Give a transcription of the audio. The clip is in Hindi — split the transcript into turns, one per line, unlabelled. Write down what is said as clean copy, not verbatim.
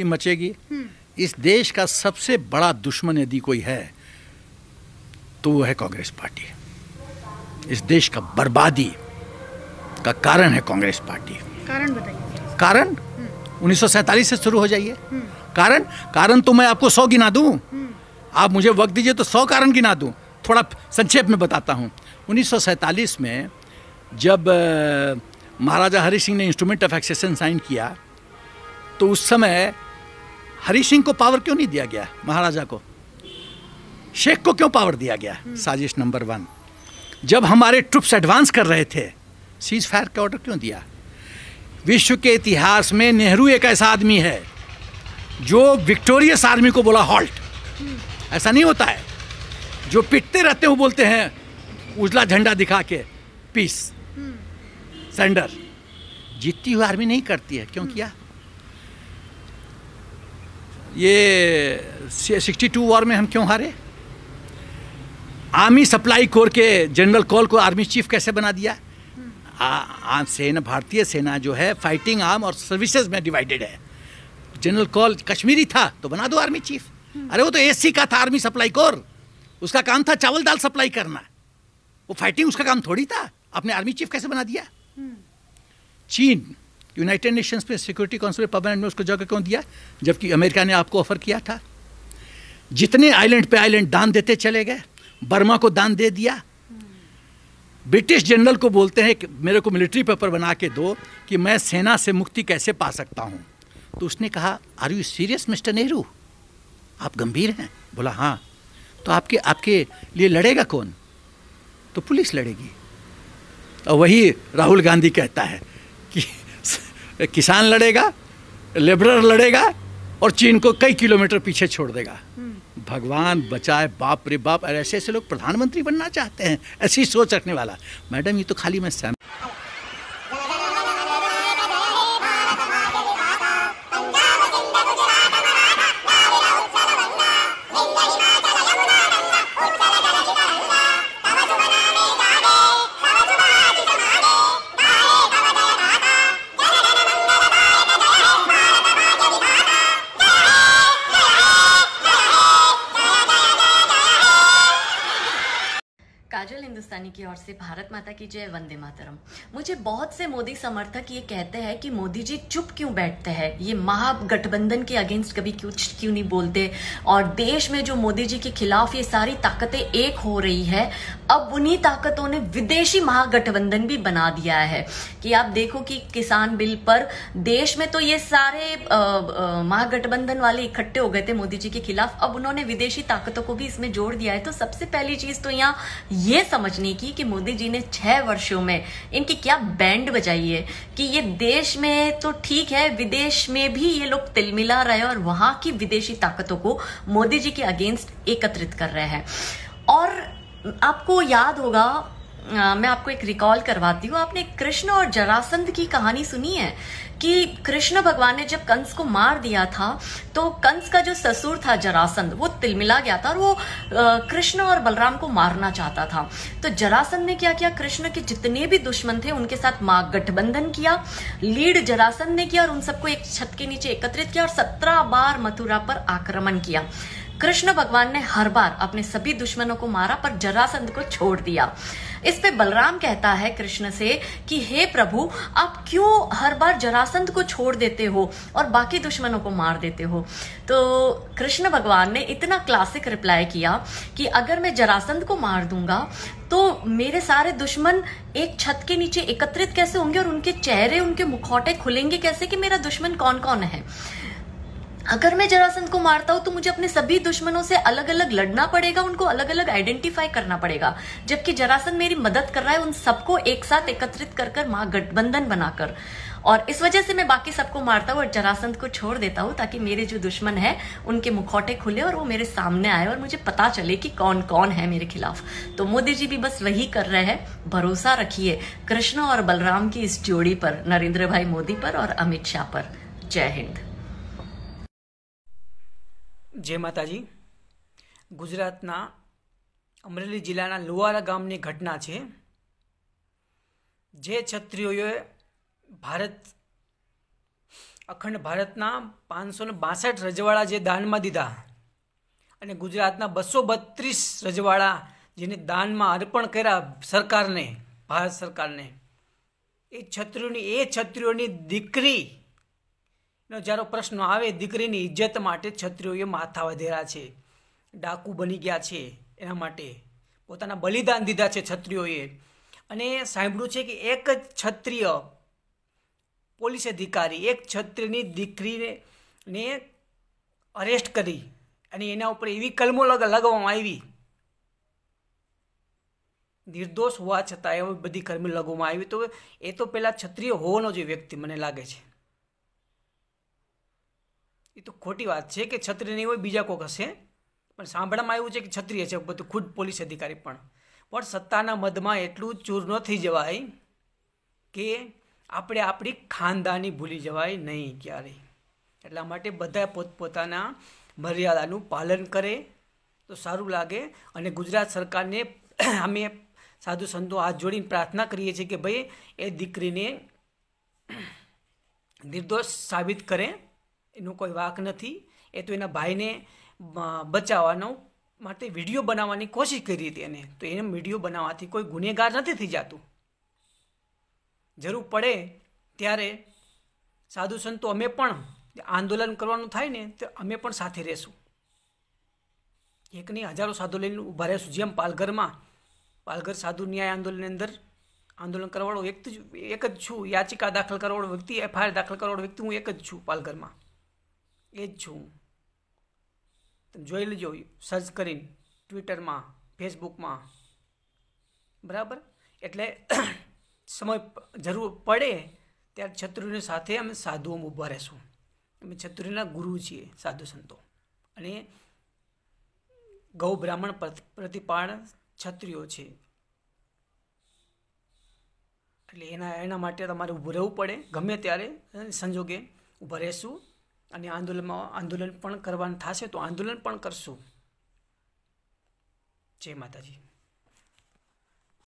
मचेगी। इस देश का सबसे बड़ा दुश्मन यदि कोई है तो वो है कांग्रेस पार्टी। इस देश का बर्बादी का कारण है कांग्रेस पार्टी।
कारण बताइए।
कारण 1947 से शुरू हो जाइए। कारण तो मैं आपको 100 गिना दूं। आप मुझे वक्त दीजिए तो 100 कारण गिना दूं। थोड़ा संक्षेप में बताता हूं। 1947 में जब महाराजा हरि सिंह ने इंस्ट्रूमेंट ऑफ एक्सेशन साइन किया तो उस समय हरि सिंह को पावर क्यों नहीं दिया गया? महाराजा को, शेख को क्यों पावर दिया गया? साजिश नंबर 1। जब हमारे ट्रुप्स एडवांस कर रहे थे, सीज फायर का ऑर्डर क्यों दिया? विश्व के इतिहास में नेहरू एक ऐसा आदमी है जो विक्टोरियस आर्मी को बोला हॉल्ट। ऐसा नहीं होता है। जो पिटते रहते हो बोलते हैं उजला झंडा दिखा के पीस, सरेंडर। जीतती हुई आर्मी नहीं करती है। क्यों किया? ये 62 वॉर में हम क्यों हारे? आर्मी सप्लाई कोर के जनरल कॉल को आर्मी चीफ कैसे बना दिया? सेना, भारतीय सेना जो है फाइटिंग आर्म और सर्विसेज में डिवाइडेड है। जनरल कॉल कश्मीरी था तो बना दो आर्मी चीफ। अरे वो तो एससी का था, आर्मी सप्लाई कोर। उसका काम था चावल दाल सप्लाई करना। वो फाइटिंग उसका काम थोड़ी था। आपने आर्मी चीफ कैसे बना दिया? चीन यूनाइटेड नेशंस पे सिक्योरिटी काउंसिल परमानेंट में उसको जगह क्यों दिया जबकि अमेरिका ने आपको ऑफर किया था? जितने आइलैंड पे आइलैंड दान देते चले गए। बर्मा को दान दे दिया। ब्रिटिश जनरल को बोलते हैं कि मेरे को मिलिट्री पेपर बना के दो कि मैं सेना से मुक्ति कैसे पा सकता हूं। तो उसने कहा are you serious mister Nehru? आप गंभीर हैं? बोला हाँ। तो आपके लिए लड़ेगा कौन? तो पुलिस लड़ेगी। और वही राहुल गांधी कहता है कि किसान लड़ेगा, लेबरर लड़ेगा और चीन को कई किलोमीटर पीछे छोड़ देगा। भगवान बचाए, बाप रे बाप। ऐसे ऐसे लोग प्रधानमंत्री बनना चाहते हैं, ऐसी सोच रखने वाला। मैडम ये तो खाली मैं
काजल हिंदुस्तानी की ओर से भारत माता की जय, वंदे मातरम। मुझे बहुत से मोदी समर्थक ये कहते हैं कि मोदी जी चुप क्यों बैठते हैं, ये महागठबंधन के अगेंस्ट कभी क्यों नहीं बोलते, और देश में जो मोदी जी के खिलाफ ये सारी ताकतें एक हो रही है, अब उन्हीं ताकतों ने विदेशी महागठबंधन भी बना दिया है। कि आप देखो कि किसान बिल पर देश में तो ये सारे महागठबंधन वाले इकट्ठे हो गए थे मोदी जी के खिलाफ, अब उन्होंने विदेशी ताकतों को भी इसमें जोड़ दिया है। तो सबसे पहली चीज तो यहाँ ये समझने की कि मोदी जी ने 6 वर्षों में इनकी क्या बैंड बजाई है कि ये देश में तो ठीक है, विदेश में भी ये लोग तिलमिला रहे हैं और वहां की विदेशी ताकतों को मोदी जी के अगेंस्ट एकत्रित कर रहे हैं। और आपको याद होगा, मैं आपको एक रिकॉल करवाती हूँ, आपने कृष्ण और जरासंध की कहानी सुनी है कि कृष्ण भगवान ने जब कंस को मार दिया था तो कंस का जो ससुर था जरासंध, वो तिलमिला गया था और वो कृष्ण और बलराम को मारना चाहता था। तो जरासंध ने क्या किया, कृष्ण के जितने भी दुश्मन थे उनके साथ गठबंधन किया, लीड जरासंध ने किया और उन सबको एक छत के नीचे एकत्रित किया और 17 बार मथुरा पर आक्रमण किया। कृष्ण भगवान ने हर बार अपने सभी दुश्मनों को मारा पर जरासंध को छोड़ दिया। इस पे बलराम कहता है कृष्ण से कि हे प्रभु, आप क्यों हर बार जरासंध को छोड़ देते हो और बाकी दुश्मनों को मार देते हो? तो कृष्ण भगवान ने इतना क्लासिक रिप्लाई किया कि अगर मैं जरासंध को मार दूंगा तो मेरे सारे दुश्मन एक छत के नीचे एकत्रित कैसे होंगे और उनके चेहरे, उनके मुखौटे खुलेंगे कैसे कि मेरा दुश्मन कौन कौन है। अगर मैं जरासंध को मारता हूं तो मुझे अपने सभी दुश्मनों से अलग अलग लड़ना पड़ेगा, उनको अलग अलग आइडेंटिफाई करना पड़ेगा, जबकि जरासंध मेरी मदद कर रहा है उन सबको एक साथ एकत्रित कर कर महागठबंधन बनाकर। और इस वजह से मैं बाकी सबको मारता हूँ और जरासंध को छोड़ देता हूँ ताकि मेरे जो दुश्मन है उनके मुखौटे खुले और वो मेरे सामने आए और मुझे पता चले कि कौन कौन है मेरे खिलाफ। तो मोदी जी भी बस वही कर रहे हैं। भरोसा रखिए कृष्ण और बलराम की इस जोड़ी पर, नरेंद्र भाई मोदी पर और अमित शाह पर। जय हिंद।
जय माताजी। गुजरातना अमरेली जिल्लाना લુવારા ગામની ઘટના છે, જે ક્ષત્રિયોએ ભારત અખંડ ભારતના 562 રજવાડા જે દાનમાં દીધા અને ગુજરાતના 232 રજવાડા જેને દાનમાં અર્પણ કર્યા સરકારને, ભારત સરકારને, એ છત્રીઓની દીકરીનો જ્યારે પ્રશ્ન આવે, દીકરીની ઇજ્જત માટે છત્રીઓએ માથા વધેરા છે, ડાકુ બની ગયા છે, એના માટે પોતાના બલિદાન દીધા છે છત્રીઓએ. અને સાંભળ્યું છે કે એક જ ક્ષત્રિય પોલીસ અધિકારી એક ક્ષત્રિયની દીકરીને અરેસ્ટ કરી અને એના ઉપર એવી કલમો લગાવવામાં આવી, નિર્દોષ હોવા છતાં એવી બધી કલમો લગાવવામાં આવી. તો એ તો પેલા ક્ષત્રિય હોવાનો જે વ્યક્તિ મને લાગે છે, એ તો ખોટી વાત છે કે ક્ષત્રિય નહીં હોય બીજા કોઈક હશે, પણ સાંભળવામાં આવ્યું છે કે ક્ષત્રિય છે બધું, ખુદ પોલીસ અધિકારી. પણ સત્તાના મદમાં એટલું ચૂર ન થઈ જવાય કે આપણે આપણી ખાનદાની ભૂલી જવાય નહીં ક્યારેય. એટલા માટે બધા પોતપોતાના મર્યાદાનું પાલન કરે તો સારું લાગે. અને ગુજરાત સરકારને અમે સાધુ સંતો હાથ જોડીને પ્રાર્થના કરીએ છીએ કે ભાઈ એ દીકરીને નિર્દોષ સાબિત કરે, એનો કોઈ વાંક નથી. એ તો એના ભાઈને બચાવવાનો માટે વિડીયો બનાવવાની કોશિશ કરી હતી એને, તો એને વિડીયો બનાવવાથી કોઈ ગુનેગાર નથી થઈ જતું. જરૂર પડે ત્યારે સાધુ સંતો અમે પણ આંદોલન કરવાનું થાય ને તો અમે પણ સાથે રહેશું. એક નહીં હજારો સાધુ લઈને ઊભા રહેશું. જેમ પાલઘર સાધુ ન્યાય આંદોલનની અંદર આંદોલન કરવાવાળો વ્યક્તિ એક જ છું, યાચિકા દાખલ કરવાવાળો વ્યક્તિ, FIR દાખલ કરવાવાળો વ્યક્તિ હું એક જ છું પાલઘરમાં, એ જ છું. તમે જોઈ લેજો સર્ચ કરીને ટ્વિટરમાં, ફેસબુકમાં, બરાબર. એટલે સમય જરૂર પડે ત્યારે છત્રીઓની સાથે અમે સાધુઓ ઊભા રહેશું. અમે છત્રીઓના ગુરુ છીએ સાધુ સંતો, અને ગૌ બ્રાહ્મણ પ્રતિપાળ છત્રીઓ છે. એટલે એના માટે તમારે ઊભું રહેવું પડે, ગમે ત્યારે સંજોગે ઊભા રહેશું. અને આંદોલન પણ કરવાનું થશે તો આંદોલન પણ કરશું. જય માતાજી.